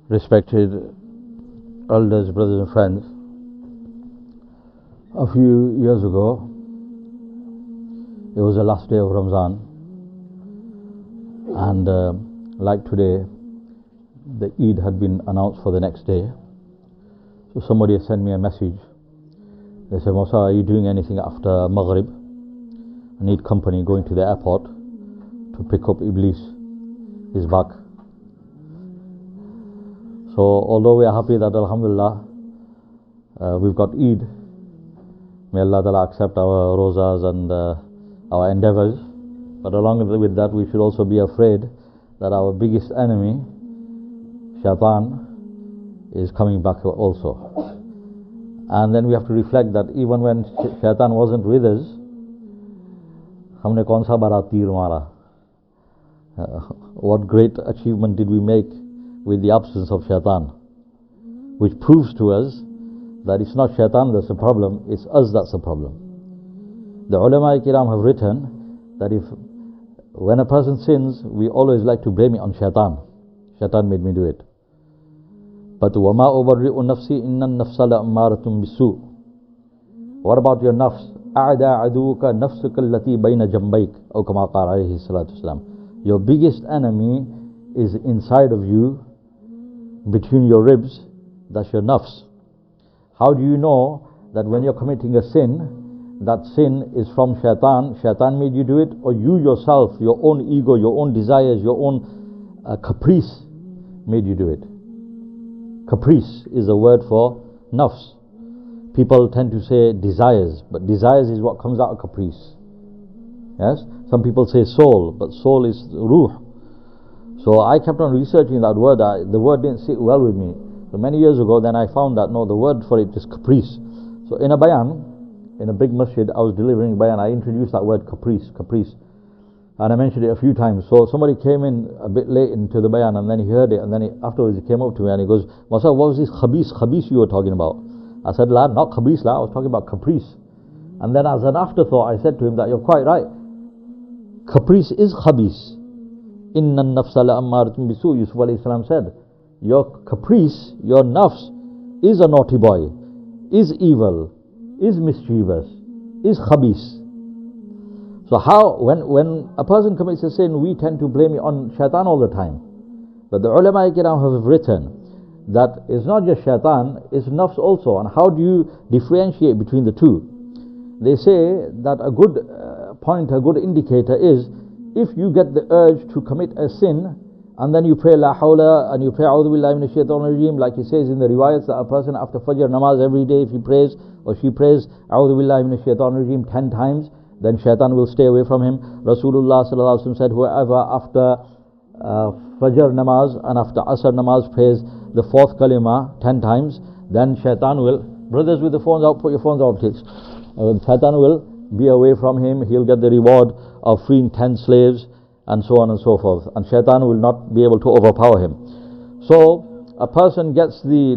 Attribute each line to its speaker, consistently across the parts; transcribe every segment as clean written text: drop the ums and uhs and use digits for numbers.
Speaker 1: Respected elders, brothers and friends, a few years ago, it was the last day of Ramadan, and like today, the Eid had been announced for the next day. So somebody sent me a message. They said, Musa, are you doing anything after Maghrib? I need company going to the airport to pick up Iblis. He's back. So although we are happy that Alhamdulillah we've got Eid, may Allah Ta'ala accept our rosas and our endeavors, but along with that we should also be afraid that our biggest enemy, Shaitan, is coming back also. And then we have to reflect that even when Shaitan wasn't with us, humne kaun sa bara teer mara? What great achievement did we make with the absence of Shaitan, which proves to us that it's not Shaitan that's the problem, it's us that's the problem. The ulama kiram have written that when a person sins, we always like to blame it on Shaitan. Shaitan made me do it. But وَمَا أُبَرِّئُ نَفْسِي إِنَّ النَّفْسَ لَأَمَّارَةٌ بِالسُّوءِ. What about your nafs? أَعْدَى عَدُوكَ نَفْسُكَ الَّتِي بَيْنَ جَنْبَيْكَ أو كما قال عليه الصلاة والسلام. Your biggest enemy is inside of you, between your ribs. That's your nafs. How do you know that when you're committing a sin, that sin is from Shaitan? Shaitan made you do it, or you yourself, your own ego, your own desires, your own caprice made you do it? Caprice is a word for nafs. People tend to say desires, but desires is what comes out of caprice. Yes? Some people say soul, but soul is ruh. So I kept on researching that word. The word didn't sit well with me. So many years ago, then I found that no, the word for it is caprice. So in a bayan, in a big masjid, I was delivering a bayan, I introduced that word caprice. And I mentioned it a few times. So somebody came in a bit late into the bayan, and then he heard it, and then afterwards he came up to me and he goes, Masa, what was this khabis you were talking about? I said, la, not khabis la, I was talking about caprice. And then as an afterthought, I said to him that you're quite right. Caprice is khabis. Inna an-nafsa la'ammaratun bisu. Yusuf alayhi salam said, your caprice, your nafs, is a naughty boy, is evil, is mischievous, is khabis. So how, when a person commits a sin, we tend to blame it on Shaitan all the time. But the ulama kiram have written that it's not just Shaitan, it's nafs also. And how do you differentiate between the two? They say that a good point, a good indicator is, if you get the urge to commit a sin, and then you pray La Hawla, and you pray A'udhu Billahi Minash Shaitanir Rajeem, like he says in the riwayats, that a person after Fajr namaz every day, if he prays, or she prays A'udhu Billahi Minash Shaitanir Rajeem 10 times, then Shaitan will stay away from him. Rasulullah sallallahu alaihi wasallam said, whoever after Fajr namaz and after Asr namaz prays the fourth kalima 10 times, then Shaitan will, brothers with the phones out, put your phones out please. Shaitan will be away from him, he'll get the reward of freeing 10 slaves, and so on and so forth. And Shaitan will not be able to overpower him. So a person gets the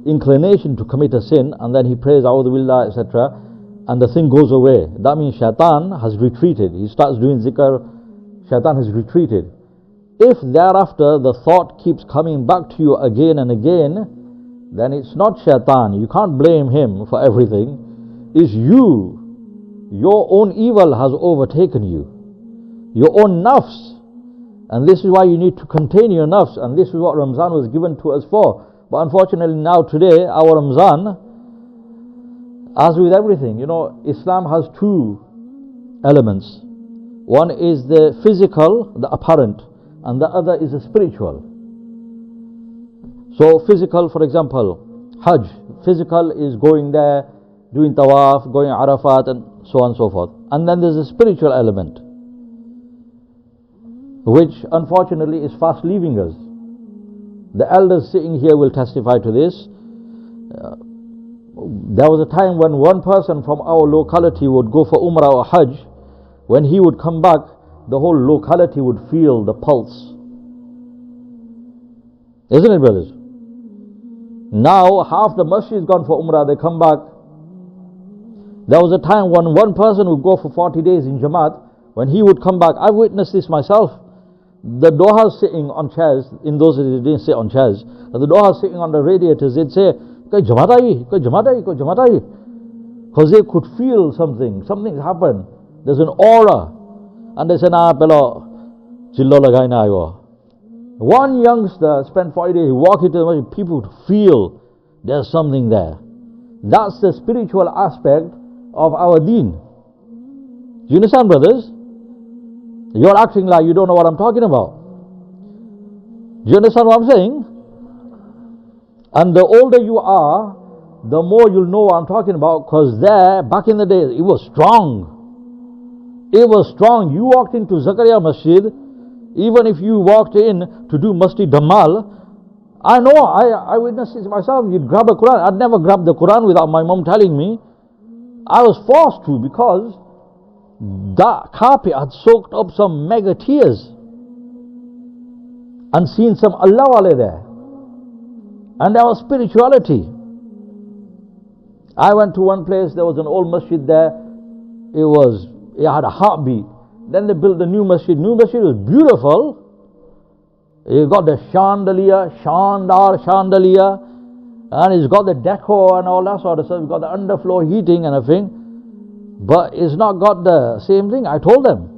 Speaker 1: inclination to commit a sin, and then he prays A'udhu Billah, etc., and the thing goes away. That means Shaitan has retreated. He starts doing zikr, Shaitan has retreated. If thereafter the thought keeps coming back to you again and again, then it's not Shaitan. You can't blame him for everything. It's you. Your own evil has overtaken you. Your own nafs. And this is why you need to contain your nafs. And this is what Ramzan was given to us for. But unfortunately now today, our Ramzan, as with everything, Islam has two elements. One is the physical, the apparent, and the other is the spiritual. So physical, for example, Hajj. Physical is going there, doing tawaf, going Arafat, and so on and so forth. And then there's a spiritual element, which unfortunately is fast leaving us. The elders sitting here will testify to this. There was a time when one person from our locality would go for Umrah or Hajj. When he would come back, the whole locality would feel the pulse. Isn't it, brothers? Now half the masjid is gone for Umrah, they come back. There was a time when one person would go for 40 days in Jamaat. When he would come back, I've witnessed this myself. the dohas sitting on chairs, in those days they didn't sit on chairs, but the dohas sitting on the radiators, they'd say, koi jamaat aayi, koi jamaat aayi, koi jamaat aayi. Because they could feel something happened. There's an aura. And they said, pelo chillo lagai na ayo. One youngster spent 40 days, he walked into the masjid, people would feel there's something there. That's the spiritual aspect of our deen. Do you understand, brothers? You're acting like you don't know what I'm talking about. Do you understand what I'm saying? And the older you are, the more you'll know what I'm talking about, because there, back in the days, it was strong. It was strong. You walked into Zakaria Masjid, even if you walked in to do Masjid Damal, I know, I witnessed it myself. You'd grab a Quran. I'd never grab the Quran without my mom telling me. I was forced to, because that carpet had soaked up some mega tears and seen some Allah wale there. And there was spirituality. I went to one place, there was an old masjid there. It had a heartbeat. Then they built the new masjid. New masjid was beautiful. You got the chandelier, and it's got the decor and all that sort of stuff. It's got the underfloor heating and everything. But it's not got the same thing. I told them.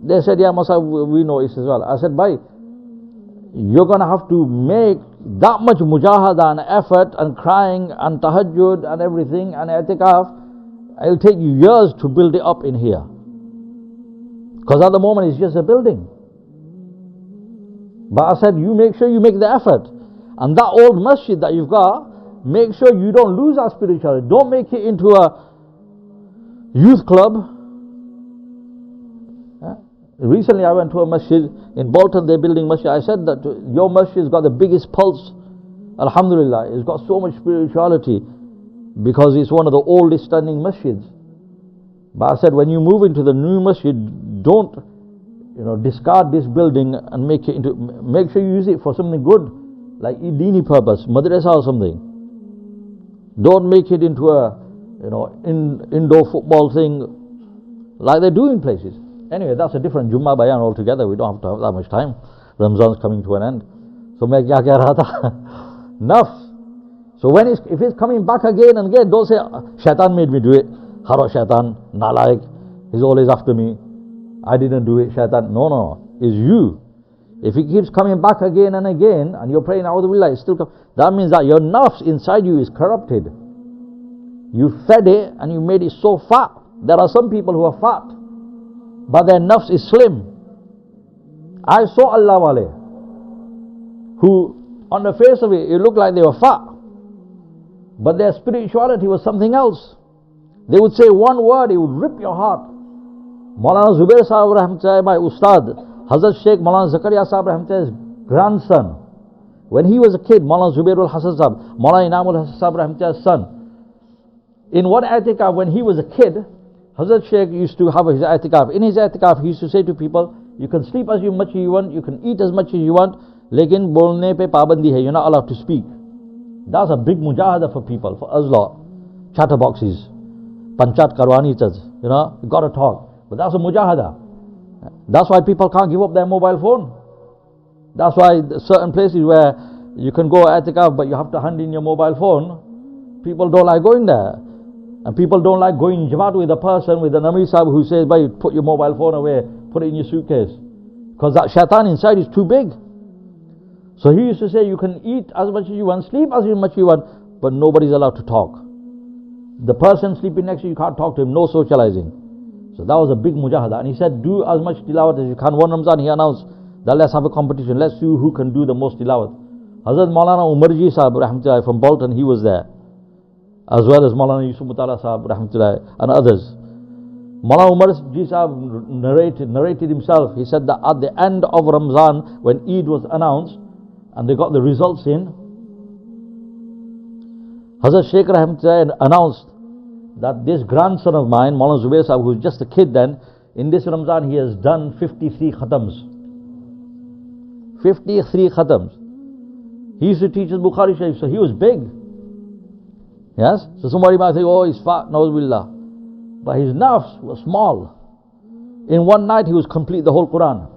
Speaker 1: They said, yeah, Masa, we know it as well. I said, bhai, you're going to have to make that much mujahada and effort and crying and tahajjud and everything and i'tikaf. It'll take you years to build it up in here. Because at the moment it's just a building. But I said, you make sure you make the effort. And that old masjid that you've got, make sure you don't lose that spirituality. Don't make it into a youth club. Recently I went to a masjid in Bolton, they're building masjid. I said that your masjid's got the biggest pulse. Alhamdulillah, it's got so much spirituality because it's one of the oldest standing masjids. But I said, when you move into the new masjid, don't discard this building and make sure you use it for something good, like dini purpose, madrasa or something. Don't make it into a indoor football thing like they do in places. Anyway, that's a different Jummah bayan altogether. We don't have to have that much time. Ramzan's coming to an end. So main kya keh raha tha? Nafs. So if it's coming back again and again, don't say, Shaitan made me do it. Haro Shaitan, nalaik. He's always after me. I didn't do it, Shaitan. No. It's you. If it keeps coming back again and again, and you're praying, A'udhu Billah, it's still that means that your nafs inside you is corrupted. You fed it and you made it so fat. There are some people who are fat, but their nafs is slim. I saw Allah wale, who on the face of it looked like they were fat, but their spirituality was something else. They would say one word, it would rip your heart. Maulana Zubair Sahib Rahmatullah, my Ustad, Hazrat Sheikh Maulana Zakaria Sahib Rahmatullah's grandson. When he was a kid, Maulana Zubairul Hasan Sahib, Maulana Inamul Hasan Sahib Rahmatullah's son. In one i'tikaf, when he was a kid, Hazrat Sheikh used to have his i'tikaf. In his i'tikaf, he used to say to people, you can sleep as much as you want, you can eat as much as you want, lekin bolne pe pabandi hai, you're not allowed to speak. That's a big mujahada for people, for us lot. Chatterboxes, panchat karwani chaz, you gotta talk. But that's a mujahada. That's why people can't give up their mobile phone. That's why certain places where you can go i'tikaf, but you have to hand in your mobile phone, people don't like going there. And people don't like going in Jamaat with a person, with an Amir Sahib who says, "Bhai, put your mobile phone away, put it in your suitcase." Because that shaitan inside is too big. So he used to say, you can eat as much as you want, sleep as much as you want, but nobody's allowed to talk. The person sleeping next to you can't talk to him, no socializing. So that was a big mujahada. And he said, do as much tilawat as you can. One Ramzan he announced that let's have a competition, let's see who can do the most tilawat. Hazrat Maulana Umarji Sahib Rahmatullah from Bolton, he was there, as well as Maulana Yusuf Mutala Sahib Rahmatullah and others. Maulana Umarji Sahib narrated himself. He said that at the end of Ramzan, when Eid was announced and they got the results in, Hazrat Sheikh Rahmatullah announced that this grandson of mine, Maulana Zubair Sahib, who was just a kid then, in this Ramzan he has done 53 khatams. 53 khatams. He used to teach us Bukhari Sharif, so he was big. Yes? So somebody might say, oh, he's fat, Nauzubillah. But his nafs was small. In one night he was complete the whole Quran.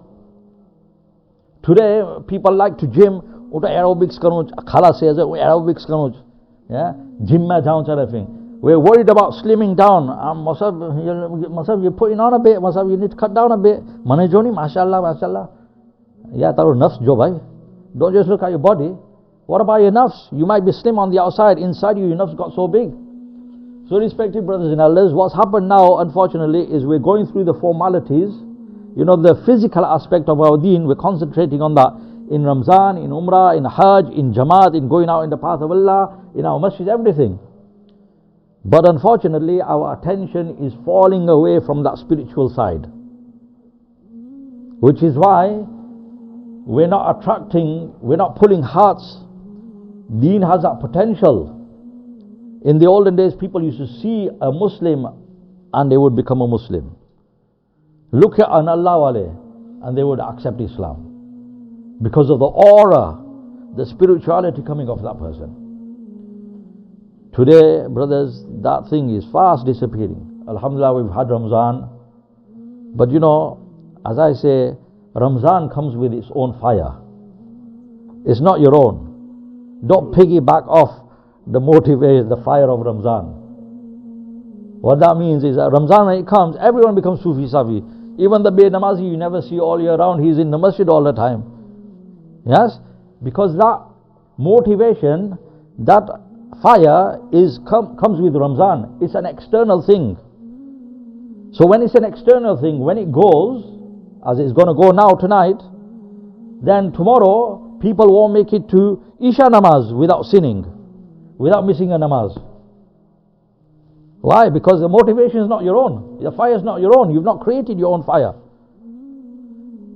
Speaker 1: Today, people like to gym. Uta aerobics kanuj. Khala says aerobics kanuj. Yeah, gym mein jaun everything. We're worried about slimming down. Masab, you're putting on a bit. Masab, you need to cut down a bit. Mane joni, mashallah, mashallah. Yeah, taro nafs jo bhai. Don't just look at your body. What about your nafs? You might be slim on the outside. Inside you, your nafs got so big. So respected brothers and elders, what's happened now, unfortunately, is we're going through the formalities. You know, the physical aspect of our deen, we're concentrating on that. In Ramzan, in Umrah, in Hajj, in Jamaat, in going out in the path of Allah, in our masjid, everything. But unfortunately, our attention is falling away from that spiritual side. Which is why we're not attracting, we're not pulling hearts. Deen has that potential. In the olden days, people used to see a Muslim and they would become a Muslim. Look at an Allah wale and they would accept Islam. Because of the aura, the spirituality coming off that person. Today, brothers, that thing is fast disappearing. Alhamdulillah, we've had Ramzan. But you know, as I say, Ramzan comes with its own fire. It's not your own. Don't piggyback off the motivate, the fire of Ramzan. What that means is that Ramzan, when it comes, everyone becomes Sufi Safi. Even the Bay Namazi you never see all year round, he's in the masjid all the time. Yes? Because that motivation, that fire comes with Ramzan. It's an external thing. So when it's an external thing, when it goes, as it's going to go now tonight, then tomorrow people won't make it to Isha Namaz without sinning, without missing a namaz. Why? Because the motivation is not your own. The fire is not your own. You've not created your own fire.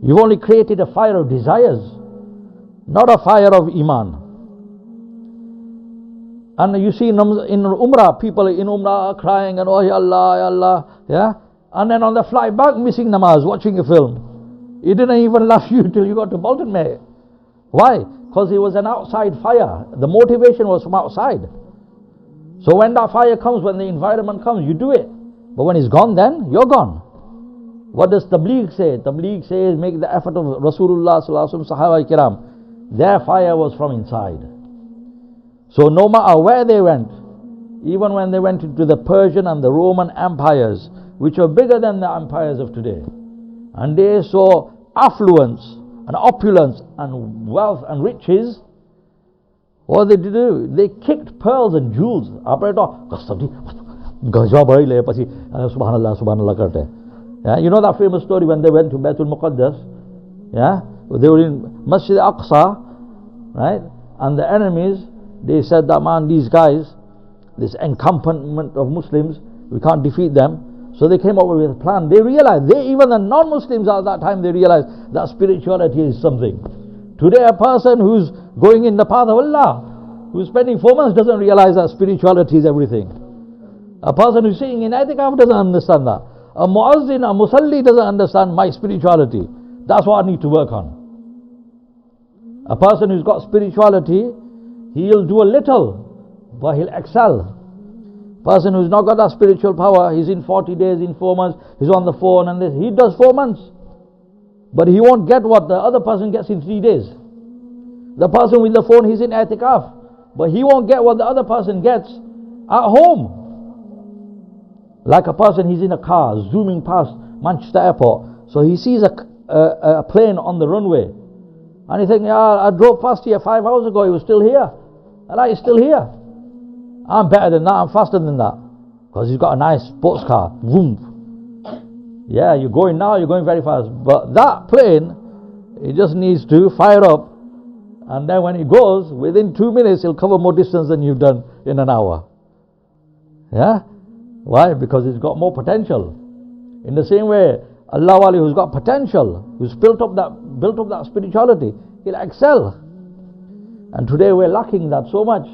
Speaker 1: You've only created a fire of desires, not a fire of Iman. And you see in Umrah, people in Umrah are crying and oh ya Allah, ya Allah, yeah? And then on the flight back, missing namaz, watching a film. It didn't even last you till you got to Bolton, mate. Why? Because it was an outside fire. The motivation was from outside. So when that fire comes, when the environment comes, you do it. But when it's gone, then you're gone. What does Tabligh say? Tabligh says, make the effort of Rasulullah sallallahu alaihi wasallam, Sahaba kiram. Their fire was from inside. So no matter where they went, even when they went into the Persian and the Roman empires, which were bigger than the empires of today, and they saw affluence and opulence and wealth and riches, what did they do? They kicked pearls and jewels. Yeah, you know that famous story when they went to Baitul Muqaddas? Yeah, they were in Masjid Aqsa, right? And the enemies, they said that, man, these guys, this encampment of Muslims, we can't defeat them. So they came up with a plan. They realized, even the non-Muslims at that time, they realized that spirituality is something. Today a person who's going in the path of Allah, who's spending 4 months, doesn't realize that spirituality is everything. A person who's sitting in itikaf doesn't understand that. A muazzin, a musalli doesn't understand my spirituality. That's what I need to work on. A person who's got spirituality, he'll do a little, but he'll excel. Person who's not got that spiritual power, he's in 40 days, in 4 months, he's on the phone and this. He does 4 months. But he won't get what the other person gets in 3 days. The person with the phone, he's in i'tikaf. But he won't get what the other person gets at home. Like a person, he's in a car, zooming past Manchester Airport. So he sees a plane on the runway. And he thinks, yeah, I drove past here 5 hours ago, he was still here. Allah is still here. I'm better than that, I'm faster than that. Because he's got a nice sports car. Vroom. Yeah, you're going now, you're going very fast. But that plane, it just needs to fire up. And then when it goes, within 2 minutes, it'll cover more distance than you've done in an hour. Yeah? Why? Because it's got more potential. In the same way, Allah Wali, who's got potential, who's built up that spirituality, he'll excel. And today we're lacking that so much.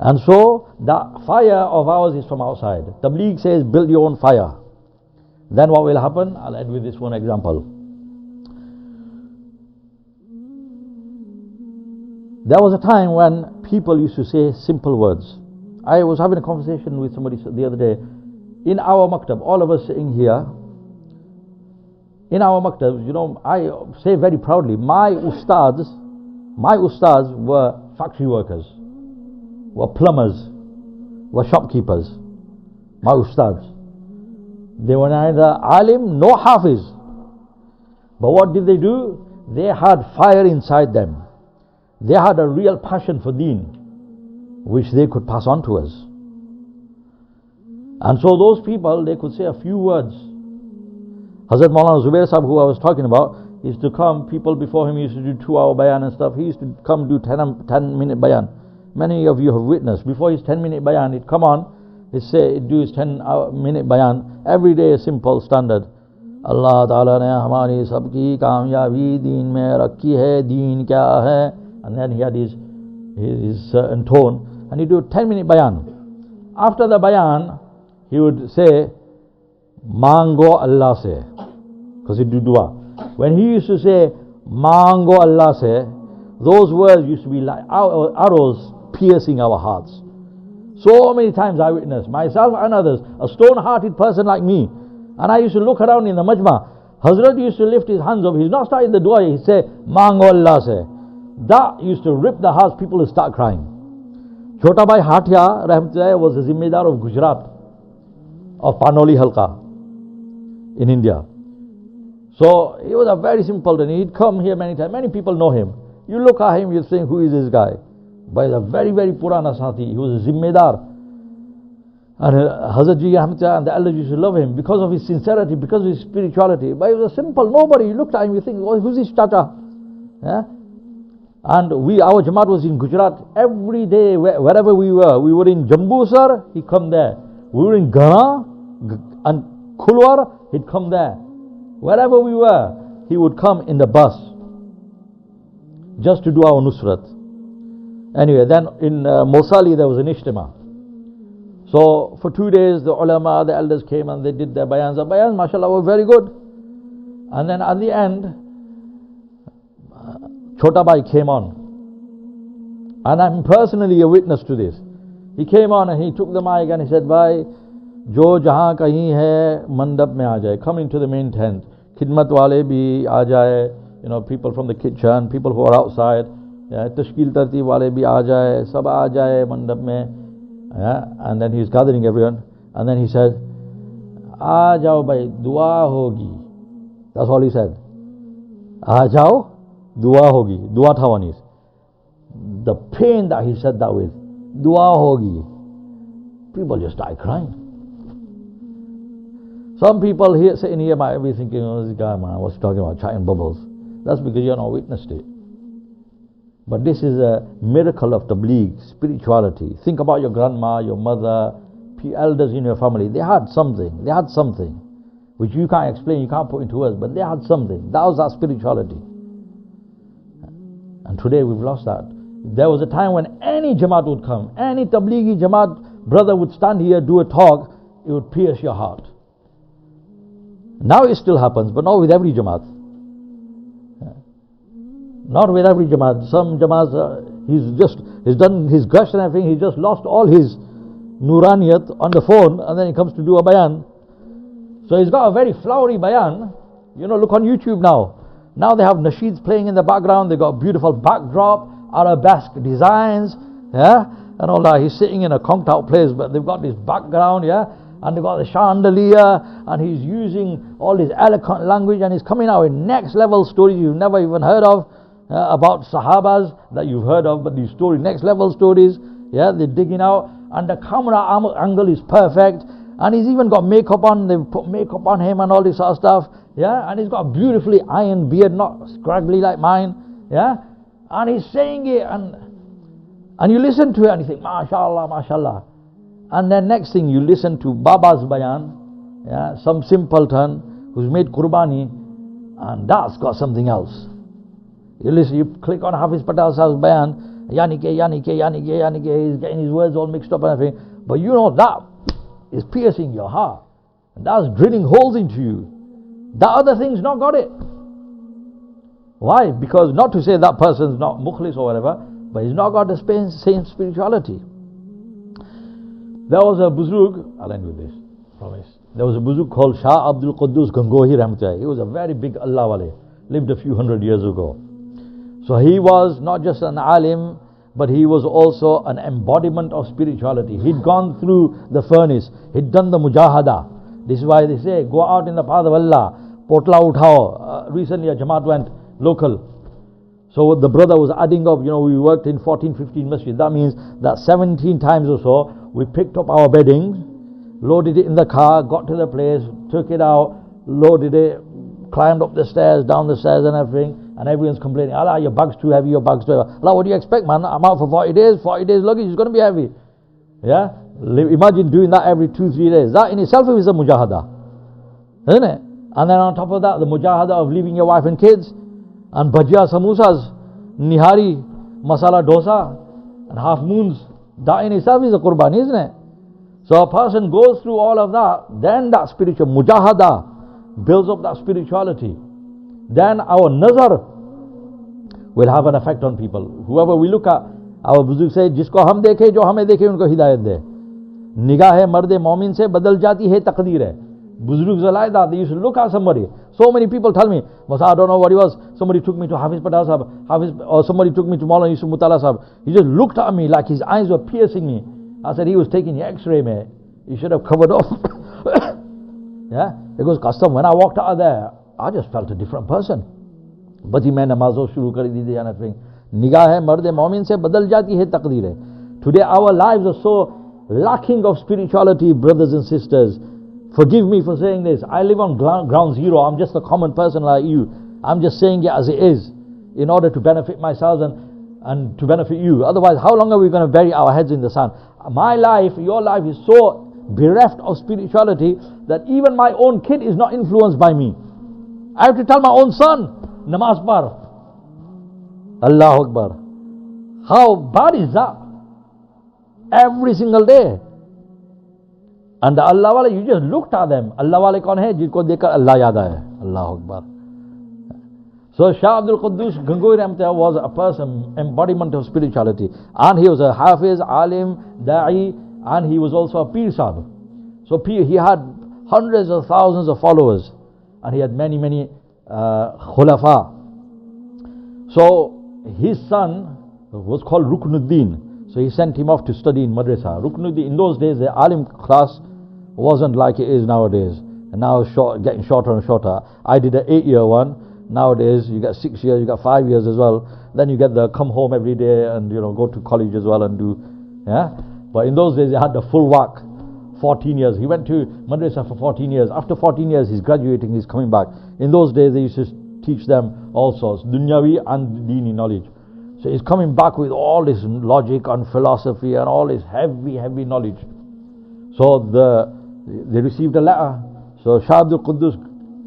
Speaker 1: And so, that fire of ours is from outside. Tabligh says, build your own fire. Then what will happen? I'll end with this one example. There was a time when people used to say simple words. I was having a conversation with somebody the other day. In our maktab, all of us sitting here, In our maktabs, I say very proudly, my ustads were factory workers, were plumbers, were shopkeepers. My ustads. They were neither alim nor hafiz. But what did they do? They had fire inside them. They had a real passion for deen, which they could pass on to us. And so those people, they could say a few words. Hazrat Maulana Zubair Sahib, who I was talking about, used to come, people before him used to do 2-hour bayan and stuff. He used to come do 10-minute bayan. Many of you have witnessed. Before his 10-minute bayan, he'd come on, he'd do his 10-minute bayan. Every day a simple standard. Allah Ta'ala ne hamari sabki kamyabi deen mein rakhi hai, deen kya hai. And then he had his certain tone. And he'd do a 10-minute bayan. After the bayan, he would say, Mango Allah se. Because he'd do dua. When he used to say, Mango Allah se, those words used to be like arrows piercing our hearts. So many times I witnessed, myself and others, a stone-hearted person like me, and I used to look around in the majma. Hazrat used to lift his hands up. He's not starting the dua, he'd say, Mango Allah se. That used to rip the hearts, people would start crying. Chota Bhai Hatia Rahmatullah was the Zimmedar of Gujarat, of Panoli Halka in India. So he was a very simple thing. He'd come here many times. Many people know him. You look at him, you think, who is this guy? But he's a very, very Purana Sati. He was a Zimmedar. And Hazrat Ji and the elders used to love him because of his sincerity, because of his spirituality. But he was a simple nobody. You looked at him, you think, oh, who's this Tata? Yeah? And our Jamaat was in Gujarat. Every day, wherever we were in Jambusar, he'd come there. We were in Ghana and Kulwar, he'd come there. Wherever we were, he would come in the bus just to do our Nusrat. Anyway, then in Mosali there was an Ijtima. So for 2 days the ulama, the elders came and they did their bayans. The bayans, mashallah, were very good. And then at the end, Chota Bhai came on. And I'm personally a witness to this. He came on and he took the mic and he said, Bhai, jo jahan kahin hai, mandap mein aa jaye. Come into the main tent. Khidmat wale bhi aa jaye. People from the kitchen, people who are outside. Tashkil tartib wale bhi aa jaye. Sab aa jaye mandap mein. And then he's gathering everyone. And then he said, aa jao bhai, dua hogi. That's all he said. Aa jao, dua hogi. Dua thawanis. The pain that he said that with. Dua hogi. People just started crying. Some people here sitting here might be thinking, oh, this guy, man, what's he talking about, chatting bubbles? That's because you're not witnessed it. But this is a miracle of tabligh, spirituality. Think about your grandma, your mother, elders in your family. They had something, which you can't explain, you can't put into words, but they had something. That was that spirituality. And today we've lost that. There was a time when any Jamaat would come, any tablighi Jamaat brother would stand here, do a talk, it would pierce your heart. Now it still happens, but not with every Jamaat. Not with every Jamaat. Some Jamaats, he's done his gush and everything, he's just lost all his Nuraniyat on the phone, and then he comes to do a bayan. So he's got a very flowery bayan. Look on YouTube now. Now they have nasheeds playing in the background, they've got beautiful backdrop, arabesque designs, and all that. He's sitting in a conked out place, but they've got this background, and they've got the chandelier, and he's using all this eloquent language, and he's coming out with next level stories you've never even heard of, about Sahabas that you've heard of, but these stories, next level stories, they're digging out, and the camera angle is perfect, and he's even got makeup on, they've put makeup on him and all this sort of stuff, and he's got a beautifully ironed beard, not scraggly like mine, and he's saying it, and you listen to it and you think, mashallah, mashallah. And then next thing you listen to Baba's bayan, some simpleton who's made qurbani, and that's got something else. You listen, you click on Hafiz Patel Sahib's bayan, yani ke, he's getting his words all mixed up and everything, but that is piercing your heart, and that's drilling holes into you. That other thing's not got it. Why? Because not to say that person's not mukhlis or whatever, but he's not got the same spirituality. There was a buzrug, I'll end with this, promise. There was a buzuk called Shah Abdul Quddus Gangohi Rahmatullah. He was a very big Allah wale, lived a few hundred years ago. So he was not just an alim, but he was also an embodiment of spirituality. He'd gone through the furnace, he'd done the mujahada. This is why they say, go out in the path of Allah, potla uthao. Recently a Jamaat went local. So the brother was adding up, we worked in 14, 15 masjid. That means that 17 times or so, we picked up our bedding, loaded it in the car, got to the place, took it out, loaded it, climbed up the stairs, down the stairs and everything, and everyone's complaining, Allah, your bag's too heavy, your bag's too heavy. Allah, what do you expect, man? I'm out for 40 days luggage is going to be heavy. Yeah? Imagine doing that every 2-3 days. That in itself is a mujahada. Isn't it? And then on top of that, the mujahada of leaving your wife and kids, and bhajia, samosas, nihari, masala dosa, and half moons. That in itself is a qurbani, isn't it? So a person goes through all of that, then that spiritual mujahada builds up that spirituality. Then our nazar will have an effect on people. Whoever we look at, our buzurg say, jisko hum dekhe, jo hame dekhe, unko hidayat de. Nigah marde mu'min se badal jati hai taqdeer hai. Buzurgs are like that. They used to look at somebody. So many people tell me, Masa, I don't know what he was. Somebody took me to Hafiz Patel Sahab, or somebody took me to Maulana Yusuf Mutala Sahab. He just looked at me like his eyes were piercing me. I said, he was taking the x-ray, man. He should have covered up. Yeah? Because custom, when I walked out of there, I just felt a different person. But he main namazo shuru kar di thi and everything. Nigah hai marde mu'min se badal jati hai taqdeer hai. Today our lives are so lacking of spirituality, brothers and sisters. Forgive me for saying this. I live on ground zero. I'm just a common person like you. I'm just saying it as it is, in order to benefit myself and to benefit you. Otherwise, how long are we going to bury our heads in the sand? My life, your life is so bereft of spirituality that even my own kid is not influenced by me. I have to tell my own son, namaz par. Allahu Akbar. How bad is that? Every single day. And the Allah wale, you just looked at them. Allah wale kaun hai? Jitko dekhkar Allah yaad aaya. Allahu Akbar. So Shah Abdul Quddus Gangohi Rahmatullah was a person, embodiment of spirituality. And he was a Hafiz, Alim, Da'i, and he was also a Pir Sahib. So he had hundreds of thousands of followers. And he had many, many khulafa. So his son was called Ruknuddin. So he sent him off to study in madrasa. Ruknuddin, in those days, the alim class wasn't like it is nowadays. And now it's getting shorter and shorter. I did an 8-year one. Nowadays, you get 6 years, you got 5 years as well. Then you get the come home every day and go to college as well and do, yeah. But in those days, they had the full whack, 14 years. He went to madrasa for 14 years. After 14 years, he's graduating, he's coming back. In those days, they used to teach them all sorts, dunyawi and dini knowledge. So he's coming back with all this logic and philosophy and all this heavy, heavy knowledge. So they received a letter. So Shah Abdul Quddus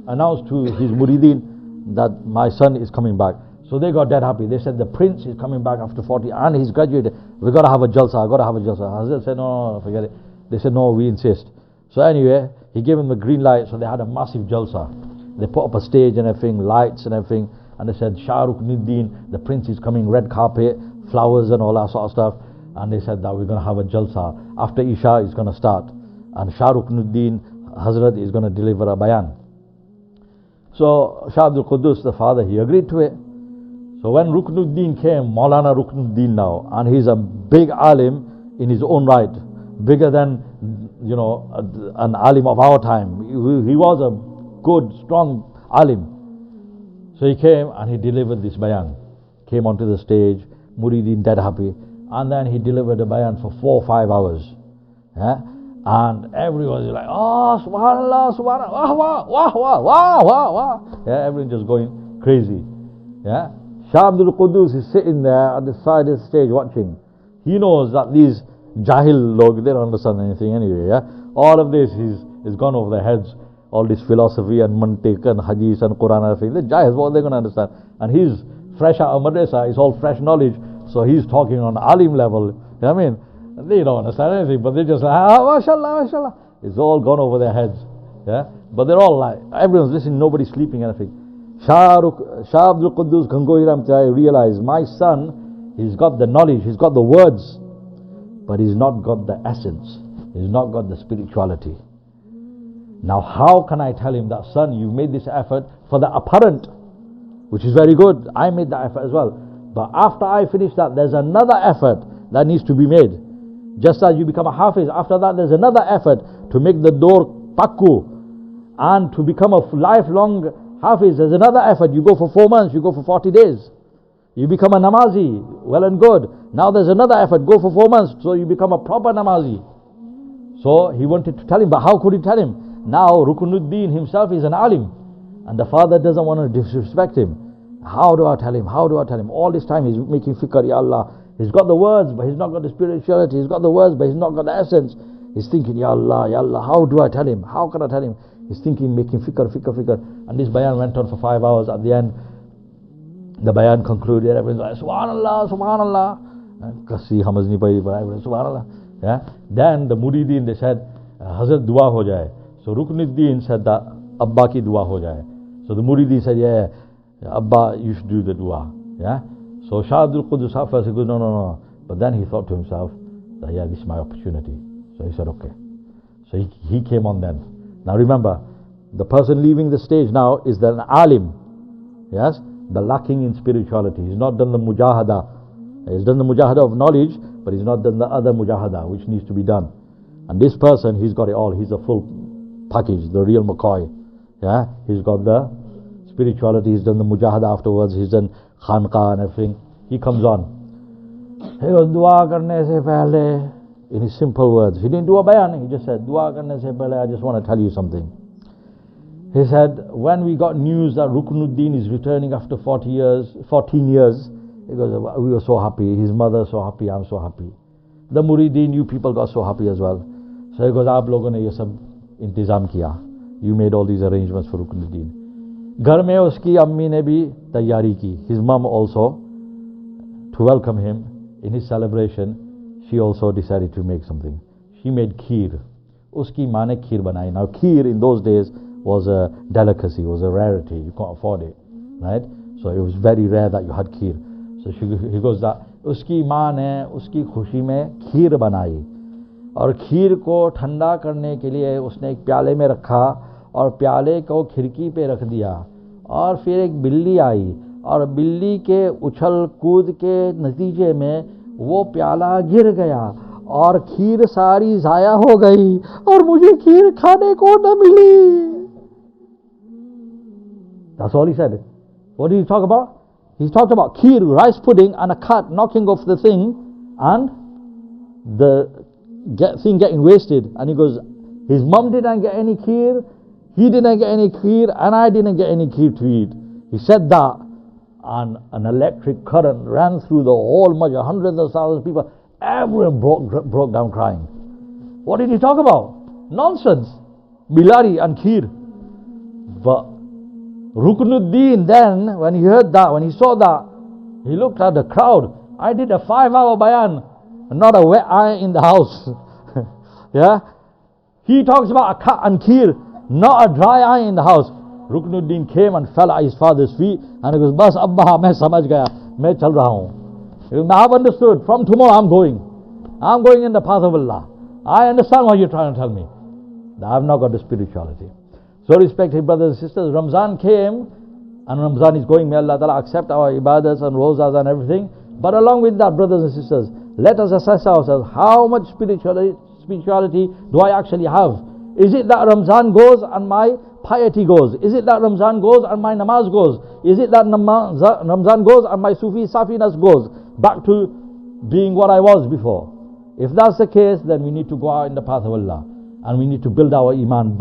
Speaker 1: announced to his murideen that my son is coming back. So they got dead happy. They said the prince is coming back after 40 and he's graduated. We got to have a jalsa, Hazrat said, no, forget it. They said, no, we insist. So anyway, he gave them the green light. So they had a massive jalsa. They put up a stage and everything, lights and everything. And they said, Shah Ruknuddin, the prince is coming, red carpet, flowers and all that sort of stuff. And they said that we're going to have a jalsa. After Isha, it's going to start. And Shah Ruknuddin, Hazrat, is going to deliver a bayan. So Shah Abdul Quddus, the father, he agreed to it. So when Ruknuddin came, Maulana Ruknuddin now, and he's a big alim in his own right, bigger than, an alim of our time. He was a good, strong alim. So he came and he delivered this bayan. Came onto the stage, muridin dead happy, and then he delivered the bayan for 4 or 5 hours. Yeah? And everyone was like, oh, subhanallah, subhanallah, wah, wah, wah, wah, wah, wah, wah. Yeah, everyone just going crazy. Yeah? Shah Abdul Quddus is sitting there at the side of the stage watching. He knows that these jahil log, they don't understand anything anyway. Yeah? All of this is gone over their heads. All this philosophy and mantiq and hadith and Quran and everything. The jahils, what are they going to understand? And he's fresh out of madrasa, it's all fresh knowledge. So he's talking on alim level. You know what I mean? They don't understand anything, but they just like, mashallah, mashallah. It's all gone over their heads. Yeah? But they're all like, everyone's listening, nobody's sleeping, anything. Shah Abdul Quddus Gangohi Rahmatullah realized, my son, he's got the knowledge, he's got the words, but he's not got the essence. He's not got the spirituality. Now how can I tell him that, son, you made this effort for the apparent, which is very good, I made that effort as well, but after I finish that, there's another effort that needs to be made. Just as you become a hafiz, after that there's another effort to make the door pakku, and to become a lifelong hafiz, there's another effort. You go for 4 months, you go for 40 days, you become a namazi, well and good. Now there's another effort, go for 4 months, so you become a proper namazi. So he wanted to tell him, but how could he tell him? Now Rukunuddin himself is an alim, and the father doesn't want to disrespect him. How do I tell him? How do I tell him? All this time he's making fikr, Ya Allah. He's got the words, but he's not got the spirituality. He's got the words, but he's not got the essence. He's thinking, Ya Allah, Ya Allah, how do I tell him? How can I tell him? He's thinking, making fikr. And this bayan went on for 5 hours. At the end, the bayan concluded. Everyone's like, Subhanallah, Subhanallah. Kazee hamaz nahi pai, Subhanallah. Yeah. Then the muridin, they said, Hazrat dua ho jaye. So Rukunuddin said that Abba ki dua ho jaye. So the muridin said, yeah, Abba, you should do the dua. Yeah. So Shah Abdul Qudus Hafiz, he goes, no. But then he thought to himself that, yeah, this is my opportunity. So he said, okay. So he came on then. Now remember, the person leaving the stage now is the alim. Yes? The lacking in spirituality. He's not done the mujahada. He's done the mujahada of knowledge, but he's not done the other mujahada which needs to be done. And this person, he's got it all. He's a full package, the real McCoy. Yeah? He's got the spirituality, he's done the mujahada afterwards, he's done khanqa and everything. He comes on. He goes, dua karne se pehle, in his simple words. He didn't do a bayan, he just said, dua karne se pehle, I just want to tell you something. He said, when we got news that Rukunuddin is returning after 14 years, he goes, we were so happy, his mother so happy, I'm so happy. The muridin, you people got so happy as well. So he goes, aap logon ne ye sab intizam kiya. You made all these arrangements for Rukunuddin. Ghar mein uski ammi ne bhi tayyari ki. His mom also, to welcome him in his celebration, she also decided to make something. She made kheer. Uski maa ne kheer banai. Now kheer in those days was a delicacy, was a rarity. You can't afford it, right? So it was very rare that you had kheer. So he goes that uski maa ne uski khushi mein kheer banai. और खीर को ठंडा करने के लिए उसने एक प्याले में रखा और प्याले को खिड़की पे रख दिया और फिर एक बिल्ली आई और बिल्ली के उछल कूद के नतीजे में वो प्याला गिर गया और खीर सारी ज़ाया हो गई और मुझे खीर खाने को न मिली. That's all he said. What did he talk about? He talked about kheer, rice pudding, and a cat knocking off the thing and the thing getting wasted. And he goes, his mom didn't get any kheer, he didn't get any kheer, and I didn't get any kheer to eat. He said that, and an electric current ran through the whole masjid, hundreds of thousands of people. Everyone broke down crying. What did he talk about? Nonsense. Bilari and kheer. But Rukunuddin then, when he heard that, when he saw that, he looked at the crowd. I did a 5-hour bayan, not a wet eye in the house. Yeah? He talks about a cat and kheer, not a dry eye in the house. Rukunuddin came and fell at his father's feet and he goes, Bas Abba, main samajh gaya, main chal raha hoon. He goes, I have understood, from tomorrow I'm going in the path of Allah. I understand what you're trying to tell me. I have not got the spirituality. So respected brothers and sisters, Ramzan came and Ramzan is going. May Allah Ta'ala accept our ibadahs and rosas and everything. But along with that, brothers and sisters, let us assess ourselves. How much spirituality do I actually have? Is it that Ramzan goes and my piety goes? Is it that Ramzan goes and my namaz goes? Is it that Ramzan goes and my Sufi Safiness goes back to being what I was before? If that's the case, then we need to go out in the path of Allah. And we need to build our Imaan,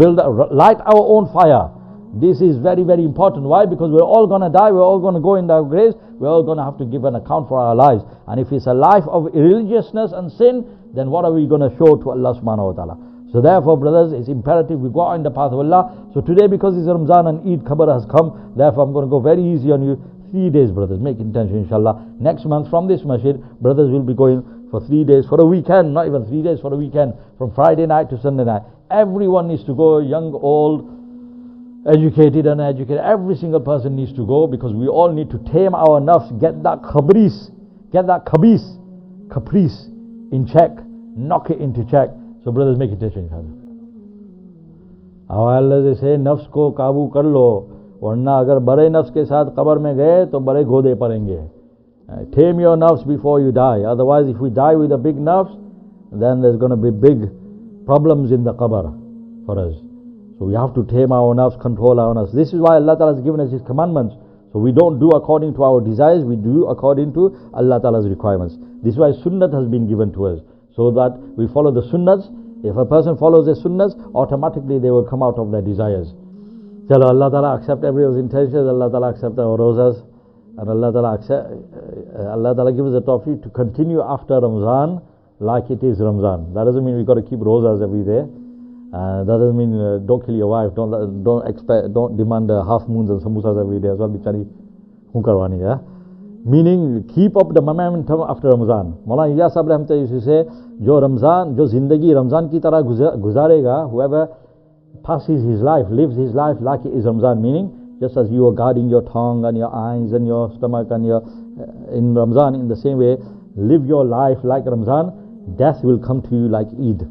Speaker 1: light our own fire. This is very, very important. Why? Because we're all going to die, we're all going to go in our graves, we're all going to have to give an account for our lives. And if it's a life of irreligiousness and sin, then what are we going to show to Allah subhanahu wa ta'ala? So therefore, brothers, it's imperative we go out in the path of Allah. So today, because it's Ramzan and Eid Khabar has come, therefore I'm going to go very easy on you. 3 days, brothers, make intention inshallah. Next month from this masjid, brothers will be going for 3 days, for a weekend, not even 3 days, for a weekend, from Friday night to Sunday night. Everyone needs to go, young, old, educated, uneducated. Every single person needs to go, because we all need to tame our nafs, get that caprice in check, knock it into check. So brothers, make intention inshallah. Allah से say नफ्स को काबू कर लो, वरना अगर बड़े नफ्स के साथ कब्र में गए तो बड़े गोदे पड़ेंगे. Tame your nafs before you die. Otherwise, if we die with a big nafs, then there's going to be big problems in the qabr for us. So we have to tame our nafs, control our nafs. This is why Allah Ta'ala has given us His commandments. So we don't do according to our desires, we do according to Allah Ta'ala's requirements. This is why sunnat has been given to us, so that we follow the sunnats. If a person follows the sunnats, automatically they will come out of their desires. Chalo, Allah Ta'ala accept everyone's intentions, Allah Ta'ala accept our rosas, and Allah Ta'ala gives us the tawfiq to continue after Ramzan like it is Ramzan. That doesn't mean we've got to keep rosas every day. That doesn't mean don't kill your wife, don't demand half moons and samosas every day as well. Bichari hu karwani hai. Meaning keep up the momentum after Ramzan. Maulana Ilyas Sahib Rahmatullah used to say, jo zindagi Ramzan ki tarah guzarega, whoever passes his life, lives his life like it is Ramzan, meaning just as you are guarding your tongue and your eyes and your stomach and in Ramzan, in the same way, live your life like Ramzan, death will come to you like Eid.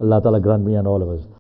Speaker 1: Allah Ta'ala grant me and all of us.